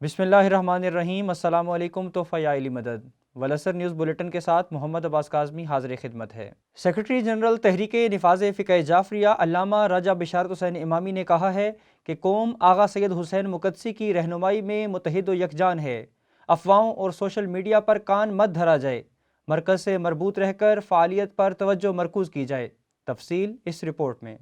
بسم اللہ الرحمن الرحیم۔ السلام علیکم۔ تو فیاعلی مدد ولسر نیوز بلیٹن کے ساتھ محمد عباس کاظمی حاضر خدمت ہے۔ سیکرٹری جنرل تحریک نفاذ فقہ جعفریہ علامہ راجہ بشارت حسین امامی نے کہا ہے کہ قوم آغا سید حسین مقدسی کی رہنمائی میں متحد و یکجان ہے۔ افواہوں اور سوشل میڈیا پر کان مت دھرا جائے، مرکز سے مربوط رہ کر فعالیت پر توجہ مرکوز کی جائے۔ تفصیل اس رپورٹ میں۔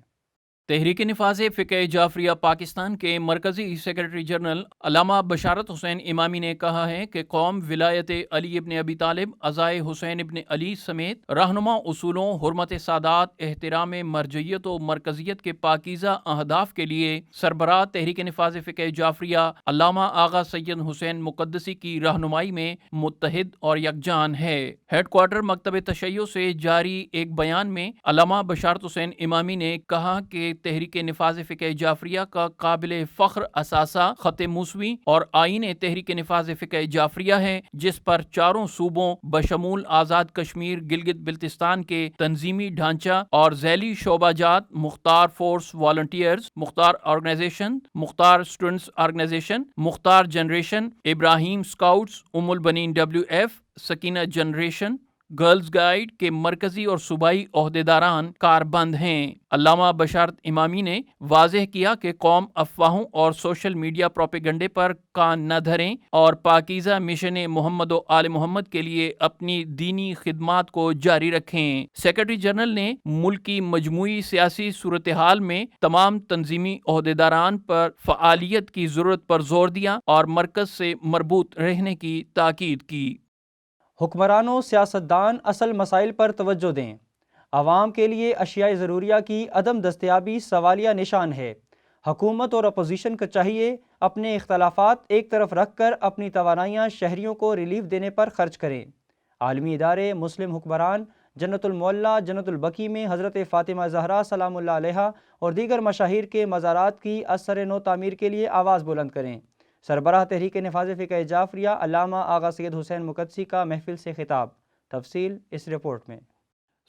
تحریک نفاذ فقہ جعفریہ پاکستان کے مرکزی سیکرٹری جنرل علامہ بشارت حسین امامی نے کہا ہے کہ قوم ولایت علی ابن ابی طالب، عزائے حسین ابن علی سمیت رہنما اصولوں، حرمت سادات، احترام مرجعیت و مرکزیت کے پاکیزہ اہداف کے لیے سربراہ تحریک نفاذ فقہ جعفریہ علامہ آغا سید حسین مقدسی کی رہنمائی میں متحد اور یکجان ہے۔ ہیڈ کوارٹر مکتب تشیع سے جاری ایک بیان میں علامہ بشارت حسین امامی نے کہا کہ تحریک نفاذ فقہ جعفریہ کا قابل فخر اثاثہ خط موسوی اور آئین تحریک نفاذ فقہ جعفریہ ہے، جس پر چاروں صوبوں بشمول آزاد کشمیر، گلگت بلتستان کے تنظیمی ڈھانچہ اور ذیلی شعبہ جات مختار فورس والنٹیئرز، مختار آرگنائزیشن، مختار اسٹوڈنٹس آرگنائزیشن، مختار جنریشن، ابراہیم اسکاؤٹس، ام ul Baneen WF، Sakina generation, girls guide کے مرکزی اور صوبائی عہدیداران کاربند ہیں۔ علامہ بشارت امامی نے واضح کیا کہ قوم افواہوں اور سوشل میڈیا پروپیگنڈے پر کان نہ دھریں اور پاکیزہ مشن محمد و آل محمد کے لیے اپنی دینی خدمات کو جاری رکھیں۔ سیکرٹری جنرل نے ملک کی مجموعی سیاسی صورتحال میں تمام تنظیمی عہدیداران پر فعالیت کی ضرورت پر زور دیا اور مرکز سے مربوط رہنے کی تاکید کی۔ حکمرانوں سیاستدان اصل مسائل پر توجہ دیں۔ عوام کے لیے اشیاء ضروریہ کی عدم دستیابی سوالیہ نشان ہے۔ حکومت اور اپوزیشن کو چاہیے اپنے اختلافات ایک طرف رکھ کر اپنی توانائیاں شہریوں کو ریلیف دینے پر خرچ کریں۔ عالمی ادارے، مسلم حکمران جنت المعلیٰ جنت البقیع میں حضرت فاطمہ زہرا سلام اللہ علیہا اور دیگر مشاہیر کے مزارات کی ازسر نو تعمیر کے لیے آواز بلند کریں۔ سربراہ تحریک نفاذ فقہ جعفریہ علامہ آغا سید حسین مقدسی کا محفل سے خطاب۔ تفصیل اس رپورٹ میں۔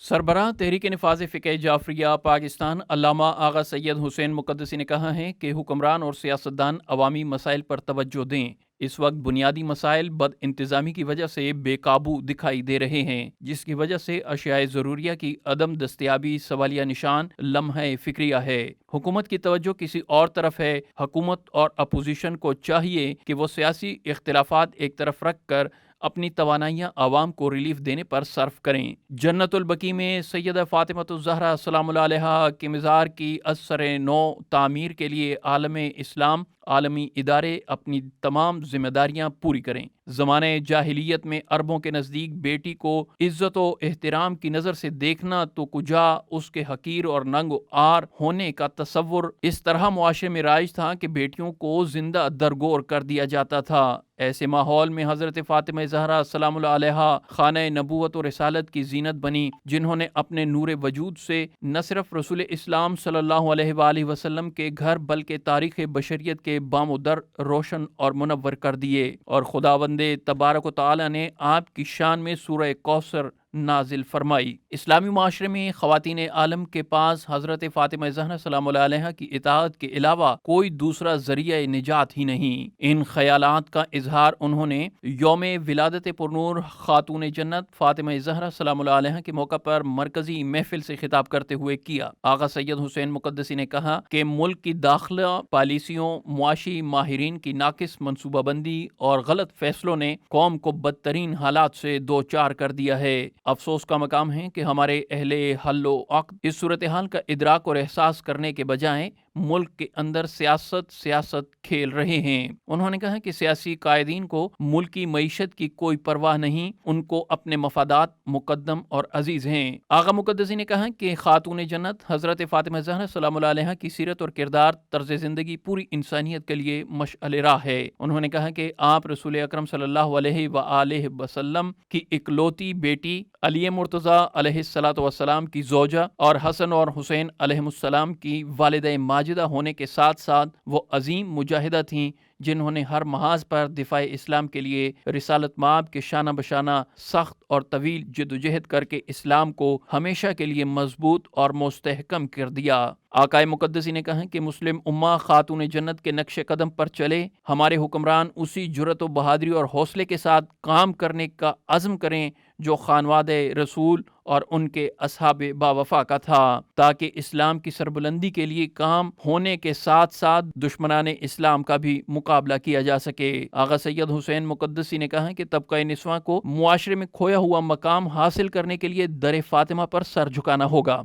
سربراہ تحریک نفاذ فقہ جعفریہ پاکستان علامہ آغا سید حسین مقدسی نے کہا ہے کہ حکمران اور سیاستدان عوامی مسائل پر توجہ دیں۔ اس وقت بنیادی مسائل بد انتظامی کی وجہ سے بے قابو دکھائی دے رہے ہیں، جس کی وجہ سے اشیاء ضروریہ کی عدم دستیابی سوالیہ نشان لمحہ فکریہ ہے۔ حکومت کی توجہ کسی اور طرف ہے۔ حکومت اور اپوزیشن کو چاہیے کہ وہ سیاسی اختلافات ایک طرف رکھ کر اپنی توانائیاں عوام کو ریلیف دینے پر صرف کریں۔ جنت البقیع میں سیدہ فاطمہ الزہرا سلام اللہ علیہا کے مزار کی ازسر نو تعمیر کے لیے عالم اسلام، عالمی ادارے اپنی تمام ذمہ داریاں پوری کریں۔ زمانہ جاہلیت میں عربوں کے نزدیک بیٹی کو عزت و احترام کی نظر سے دیکھنا تو کجا اس کے حقیر اور ننگ و عار ہونے کا تصور اس طرح معاشرے میں رائج تھا کہ بیٹیوں کو زندہ درگور کر دیا جاتا تھا۔ ایسے ماحول میں حضرت فاطمہ زہرا سلام اللہ علیہا خانہ نبوت و رسالت کی زینت بنی، جنہوں نے اپنے نور وجود سے نہ صرف رسول اسلام صلی اللہ علیہ وآلہ وسلم کے گھر بلکہ تاریخ بشریت کے بام و در روشن اور منور کر دیے، اور خداوند تبارک و تعالی نے آپ کی شان میں سورہ کوثر نازل فرمائی۔ اسلامی معاشرے میں خواتین عالم کے پاس حضرت فاطمہ زہرا سلام اللہ علیہا کی اطاعت کے علاوہ کوئی دوسرا ذریعہ نجات ہی نہیں۔ ان خیالات کا اظہار انہوں نے یوم ولادت پرنور خاتون جنت فاطمہ زہرا سلام اللہ علیہا کے موقع پر مرکزی محفل سے خطاب کرتے ہوئے کیا۔ آغا سید حسین مقدسی نے کہا کہ ملک کی داخلہ پالیسیوں، معاشی ماہرین کی ناقص منصوبہ بندی اور غلط فیصلوں نے قوم کو بدترین حالات سے دوچار کر دیا ہے۔ افسوس کا مقام ہے کہ ہمارے اہل حل و عقد اس صورتحال کا ادراک اور احساس کرنے کے بجائے ملک کے اندر سیاست کھیل رہے ہیں۔ انہوں نے کہا کہ سیاسی قائدین کو ملک کی معیشت کی کوئی پرواہ نہیں، ان کو اپنے مفادات مقدم اور عزیز ہیں۔ آغا مقدسی نے کہا کہ خاتون جنت حضرت فاطمہ زہرا سلام اللہ علیہا کی سیرت اور کردار، طرز زندگی پوری انسانیت کے لیے مشعل راہ ہے۔ انہوں نے کہا کہ آپ رسول اکرم صلی اللہ علیہ وآلہ وسلم کی اکلوتی بیٹی، علی مرتضیٰ علیہ الصلوۃ والسلام کی زوجہ اور حسن اور حسین علیہ السلام کی والدہ ماجدہ ہونے کے ساتھ ساتھ وہ عظیم مجاہدہ تھیں جنہوں نے ہر محاذ پر دفاع اسلام کے لیے رسالت مآب کے شانہ بشانہ سخت اور طویل جدوجہد کر کے اسلام کو ہمیشہ کے لیے مضبوط اور مستحکم کر دیا۔ آقائے مقدسی نے کہا کہ مسلم امہ خاتون جنت کے نقش قدم پر چلے، ہمارے حکمران اسی جرأت و بہادری اور حوصلے کے ساتھ کام کرنے کا عزم کریں جو خانواد رسول اور ان کے اصحاب باوفا کا تھا، تاکہ اسلام کی سربلندی کے لیے کام ہونے کے ساتھ ساتھ دشمنان اسلام کا بھی مقابلہ کیا جا سکے۔ آغا سید حسین مقدسی نے کہا کہ طبقہ نسواں کو معاشرے میں کھویا ہوا مقام حاصل کرنے کے لیے در فاطمہ پر سر جھکانا ہوگا۔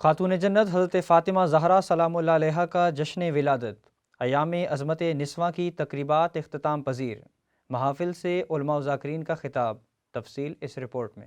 خاتون جنت حضرت فاطمہ زہرا سلام اللہ علیہا کا جشن ولادت، ایام عظمت نسواں کی تقریبات اختتام پذیر، محافل سے علماء و ذاکرین کا خطاب۔ تفصیل اس رپورٹ میں۔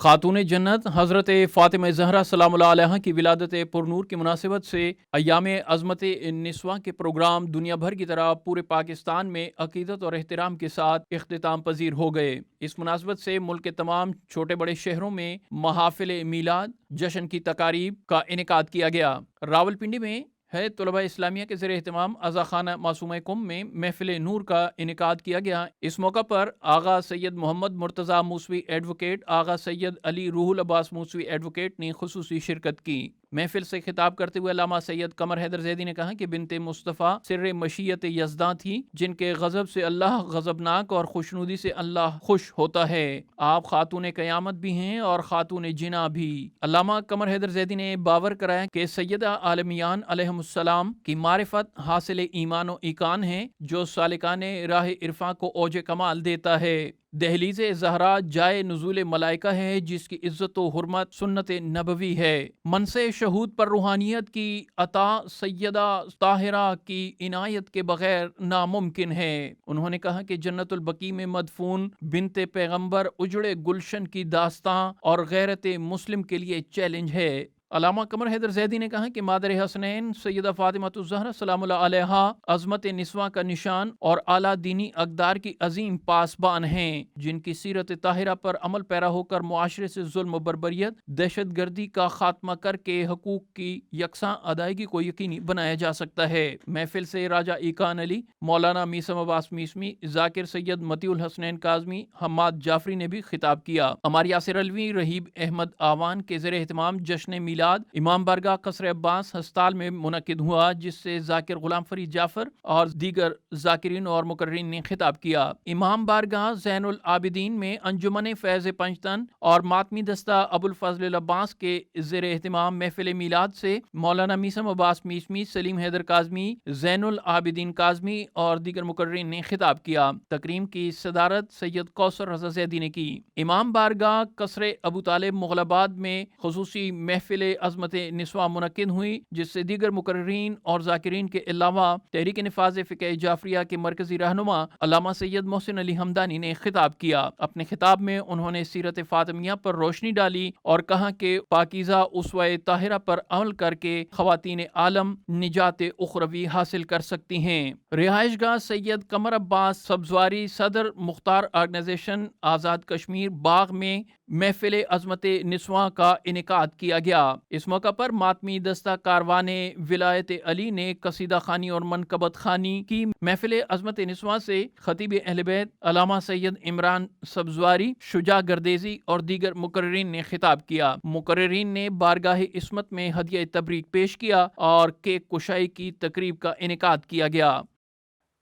خاتون جنت حضرت فاطمہ زہرا سلام اللہ علیہا کی ولادت پرنور کی مناسبت سے ایام عظمت نسواں کے پروگرام دنیا بھر کی طرح پورے پاکستان میں عقیدت اور احترام کے ساتھ اختتام پذیر ہو گئے۔ اس مناسبت سے ملک کے تمام چھوٹے بڑے شہروں میں محافل میلاد جشن کی تقاریب کا انعقاد کیا گیا۔ راولپنڈی میں ہے طلبہ اسلامیہ کے زیر اہتمام عزا خانہ معصومہ کم میں محفل نور کا انعقاد کیا گیا۔ اس موقع پر آغا سید محمد مرتضیٰ موسوی ایڈوکیٹ، آغا سید علی روح العباس موسوی ایڈوکیٹ نے خصوصی شرکت کی۔ محفل سے خطاب کرتے ہوئے علامہ سید قمر حیدر زیدی نے کہا کہ بنت مصطفیٰ سر مشیت یزداں تھی، جن کے غضب سے اللہ غضبناک اور خوشنودی سے اللہ خوش ہوتا ہے۔ آپ خاتون قیامت بھی ہیں اور خاتون جنا بھی۔ علامہ قمر حیدر زیدی نے باور کرایا کہ سیدہ عالمیان علیہم السلام کی معرفت حاصل ایمان و ایقان ہے، جو سالکان راہ عرفاں کو اوج کمال دیتا ہے۔ دہلیز زہرا جائے نزول ملائکہ ہے، جس کی عزت و حرمت سنت نبوی ہے۔ منصب شہود پر روحانیت کی عطا سیدہ طاہرہ کی عنایت کے بغیر ناممکن ہے۔ انہوں نے کہا کہ جنت البقیع میں مدفون بنت پیغمبر اجڑے گلشن کی داستاں اور غیرت مسلم کے لیے چیلنج ہے۔ علامہ قمر حیدر زیدی نے کہا کہ مادر حسنین سیدہ فاطمہ الزہرا سلام اللہ علیہا عظمت نسواں کا نشان اور اعلیٰ دینی اقدار کی عظیم پاسبان ہیں، جن کی سیرت طاہرہ پر عمل پیرا ہو کر معاشرے سے ظلم و بربریت، دہشت گردی کا خاتمہ کر کے حقوق کی یکساں ادائیگی کو یقینی بنایا جا سکتا ہے۔ محفل سے راجہ ایقان علی، مولانا میثم عباس میثمی، ذاکر سید مطیع الحسنین کاظمی، حماد جعفری نے بھی خطاب کیا۔ عمار یاسر علوی، رحیب احمد آوان کے زیر اہتمام جشن میلاد امام بارگاہ قصر عباس ہسپتال میں منعقد ہوا، جس سے ذاکر غلام فرید جعفر اور دیگر ذاکرین اور مقررین نے خطاب کیا۔ امام بارگاہ زین العابدین میں انجمن فیض پنجتن اور ماتمی دستہ ابو الفضل العباس کے زیر اہتمام محفل میلاد سے مولانا میثم عباس میثمی، سلیم حیدر کاظمی، زین العابدین کاظمی اور دیگر مقررین نے خطاب کیا۔ تقریم کی صدارت سید کوثر رضا زیدی نے کی۔ امام بارگاہ قصر ابو طالب مغل آباد میں خصوصی محفل عظمت نسواں منعقد ہوئی، جس سے دیگر مقررین اور ذاکرین کے علاوہ تحریک نفاذ فقہ جعفریہ کے مرکزی رہنما علامہ سید محسن علی حمدانی نے خطاب کیا۔ اپنے خطاب میں انہوں نے سیرت فاطمیہ پر روشنی ڈالی اور کہا کہ پاکیزہ اسوہ طاہرہ پر عمل کر کے خواتین عالم نجات اخروی حاصل کر سکتی ہیں۔ رہائش گاہ سید قمر عباس سبزواری صدر مختار آرگنائزیشن آزاد کشمیر باغ میں محفل عظمت نسواں کا انعقاد کیا گیا۔ اس موقع پر ماتمی دستہ کاروان ولایت علی نے قصیدہ خوانی اور منقبت خوانی کی۔ محفل عظمت نسواں سے خطیب اہل بیت علامہ سید عمران سبزواری، شجاع گردیزی اور دیگر مقررین نے خطاب کیا۔ مقررین نے بارگاہ عصمت میں ہدیہ تبریک پیش کیا اور کیک کشائی کی تقریب کا انعقاد کیا گیا۔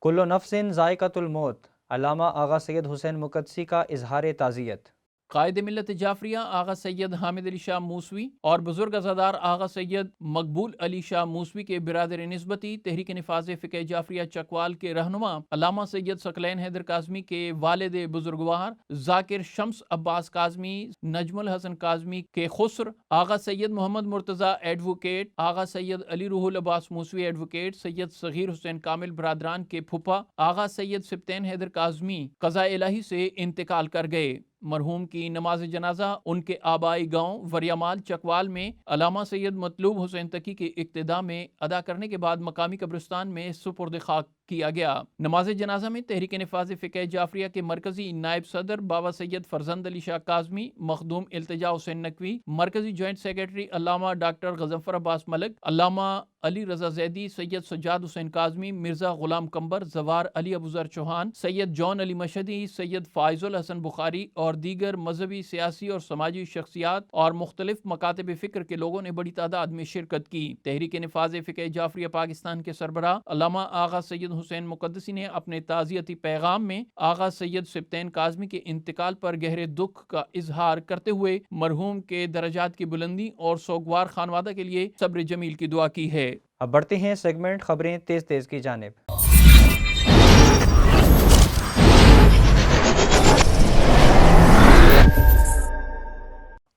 کل نفس ذائقۃ الموت، علامہ آغا سید حسین مقدسی کا اظہار تعزیت۔ قائد ملت جعفریہ آغا سید حامد علی شاہ موسوی اور بزرگ عزادار آغا سید مقبول علی شاہ موسوی کے برادر نسبتی تحریک نفاذ فقہ جعفریہ چکوال کے رہنما علامہ سید ثقلین حیدر کاظمی کے والد بزرگوار ذاکر شمس عباس کاظمی، نجم الحسن کاظمی کے خسر، آغا سید محمد مرتضیٰ ایڈوکیٹ، آغا سید علی روح العباس موسوی ایڈوکیٹ، سید صغیر حسین کامل برادران کے پھپھا آغا سید سبطین حیدر کاظمی قضاء الہی سے انتقال کر گئے۔ مرحوم کی نماز جنازہ ان کے آبائی گاؤں وریامال چکوال میں علامہ سید مطلوب حسین تقی کے اقتداء میں ادا کرنے کے بعد مقامی قبرستان میں سپرد خاک کیا گیا۔ نماز جنازہ میں تحریک نفاذ فقہ جعفریہ کے مرکزی نائب صدر بابا سید فرزند علی شاہ کاظمی، مخدوم التجا حسین نقوی، مرکزی جوائنٹ سیکرٹری علامہ ڈاکٹر غضنفر عباس ملک، علامہ علی رضا زیدی، سید سجاد حسین کاظمی، مرزا غلام قمبر، زوار علی ابوذر چوہان، سید جون علی مشہدی، سید فائز الحسن بخاری اور دیگر مذہبی، سیاسی اور سماجی شخصیات اور مختلف مکاتب فکر کے لوگوں نے بڑی تعداد میں شرکت کی۔ تحریک نفاذ فقہ جعفریہ پاکستان کے سربراہ علامہ آغا سید حسین مقدسی نے اپنے تعزیتی پیغام میں آغا سید سبطین کاظمی کے انتقال پر گہرے دکھ کا اظہار کرتے ہوئے مرحوم کے درجات کی بلندی اور سوگوار خانوادہ کے لیے صبر جمیل کی دعا کی ہے۔ اب بڑھتے ہیں سیگمنٹ خبریں تیز تیز کی جانب۔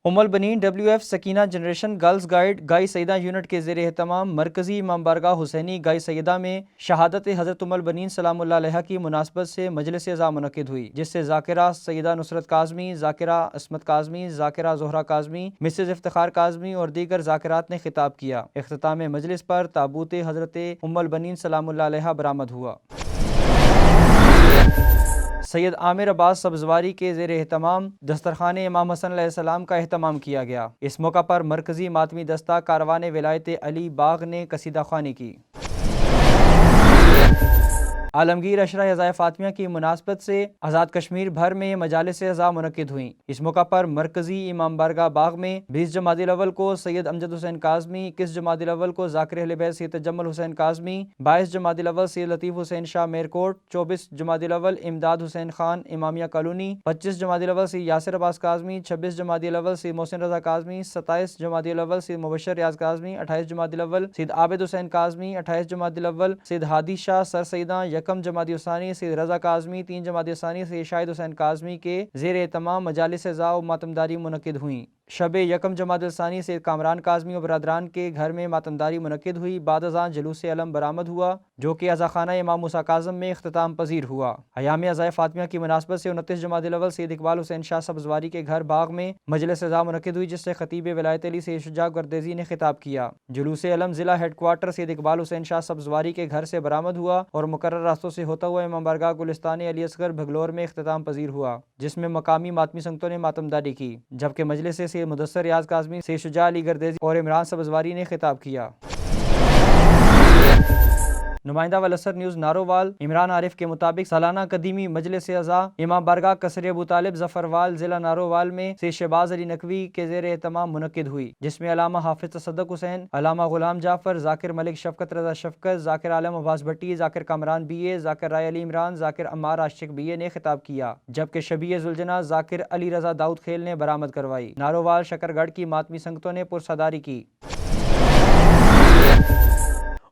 Umm ul Baneen WF Sakina generation girls guide گائی سیدہ یونٹ کے زیر اہتمام مرکزی امام بارگاہ حسینی گائی سیدہ میں شہادت حضرت ام البنین سلام اللہ علیہا کی مناسبت سے مجلس عزا منعقد ہوئی، جس سے ذاکرہ سیدہ نصرت کاظمی، ذاکرہ عصمت کاظمی، ذاکرہ زہرہ کاظمی، مسز افتخار کاظمی اور دیگر ذاکرات نے خطاب کیا۔ اختتام مجلس پر تابوت حضرت ام البنین سلام اللہ علیہا برآمد ہوا۔ سید عامر عباس سبزواری کے زیر اہتمام دسترخوان امام حسن علیہ السلام کا اہتمام کیا گیا۔ اس موقع پر مرکزی ماتمی دستہ کاروان ولایت علی باغ نے قصیدہ خوانی کی۔ عالمگیر عشرہ عزائے فاطمیہ کی مناسبت سے آزاد کشمیر بھر میں مجالس عزا منعقد ہوئیں۔ اس موقع پر مرکزی امام بارگاہ باغ میں 20 جمادی الاول کو سید امجد حسین کاظمی، 21 جمادی الاول کو ذاکر اہل بیت سید تجمل حسین کاظمی، 22 جمادی الاول سید لطیف حسین شاہ میرکوٹ، 24 جمادی الاول امداد حسین خان امامیہ کالونی، 25 جمادی الاول سید یاسر عباس کاظمی، 26 جمادی الاول سید محسن رضا کاظمی، 27 جمادی الاول سید مبشر ریاض کاظمی، 28 جمادی الاول سید عابد حسین کاظمی، 28 جمادی الاول سید ہادی شاہ سر سیداں، یکم جمادی الثانی سید رضا کاظمی، 3 جمادی الثانی سید شاہد حسین کاظمی کے زیر اہتمام مجالس عزا و ماتمداری منعقد ہوئیں۔ شب یکم جمادی الثانی سید کامران کاظمی و برادران کے گھر میں ماتمداری منعقد ہوئی۔ بعد ازاں جلوس علم برآمد ہوا جو کہ عزاخانہ امام موسیٰ کاظم میں اختتام پذیر ہوا۔ ایام عزائے فاطمیہ کی مناسبت سے 29 جمادی الاول سید اقبال حسین شاہ سبزواری کے گھر باغ میں مجلس عزا منعقد ہوئی، جس سے خطیب ولایت علی سید شجاع گردیزی نے خطاب کیا۔ جلوس علم ضلع ہیڈ کوارٹر سید اقبال حسین شاہ سبزواری کے گھر سے برآمد ہوا اور مقرر راستوں سے ہوتا ہوا امام بارگاہ گلستان علی اصغر بھگلور میں اختتام پذیر ہوا، جس میں مقامی ماتمی سنگتوں نے ماتمداری کی، جبکہ مجلس سے سید مدثر ریاض کاظمی، سید شجاع علی گردیزی اور عمران سبزواری نے خطاب کیا۔ نمائندہ والاسر نیوز نارووال عمران عارف کے مطابق سالانہ قدیمی مجلس عزا امام بارگاہ قصر ابو طالب ظفروال ضلع نارووال میں سید شہباز علی نقوی کے زیر اہتمام منعقد ہوئی، جس میں علامہ حافظ تصدق حسین، علامہ غلام جعفر، ذاکر ملک شفقت رضا شفقت، ذاکر عالم عباس بھٹی، ذاکر کامران BA، ذاکر رائے علی عمران، ذاکر عمار عاشق BA نے خطاب کیا، جبکہ شبیہ ذوالجناح ذاکر علی رضا داؤد خیل نے برآمد کروائی۔ نارووال شکرگڑھ کی ماتمی سنگتوں نے پرساداری کی۔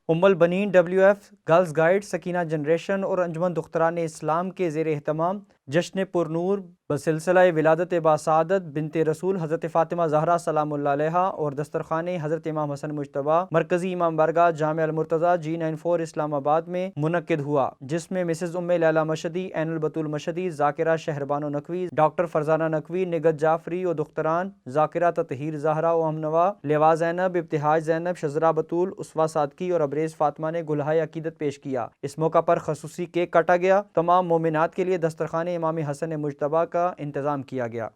ام ul Baneen WF girls guide Sakina generation اور انجمن دختران اسلام کے زیر اہتمام جشن پرنور بسلسلہ ولادت باسعادت بنت رسول حضرت فاطمہ زہرا سلام اللہ علیہا اور دسترخوان حضرت امام حسن مجتبی مرکزی امام بارگاہ جامع المرتضیٰ G94 اسلام آباد میں منعقد ہوا، جس میں مسز ام لیلہ مشہدی، عین البتول مشہدی، ذاکرہ شہربانو نقوی، ڈاکٹر فرزانہ نقوی، نگت جعفری و دختران، ذاکرہ تطہیر زہرا و ہمنوا، لوا زینب، ابتہاج زینب، شزرا بطول، اسوا صادقی اور ابریز فاطمہ نے گلہائے عقیدت پیش کیا۔ اس موقع پر خصوصی کیک کاٹا گیا۔ تمام مومنات کے لیے دسترخوان امام حسن مجتبی کا انتظام کیا گیا۔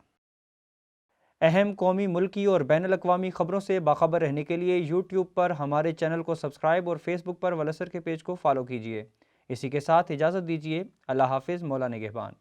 اہم قومی، ملکی اور بین الاقوامی خبروں سے باخبر رہنے کے لیے یوٹیوب پر ہمارے چینل کو سبسکرائب اور فیس بک پر والاسر کے پیج کو فالو کیجیے۔ اسی کے ساتھ اجازت دیجیے۔ اللہ حافظ، مولا نگہبان۔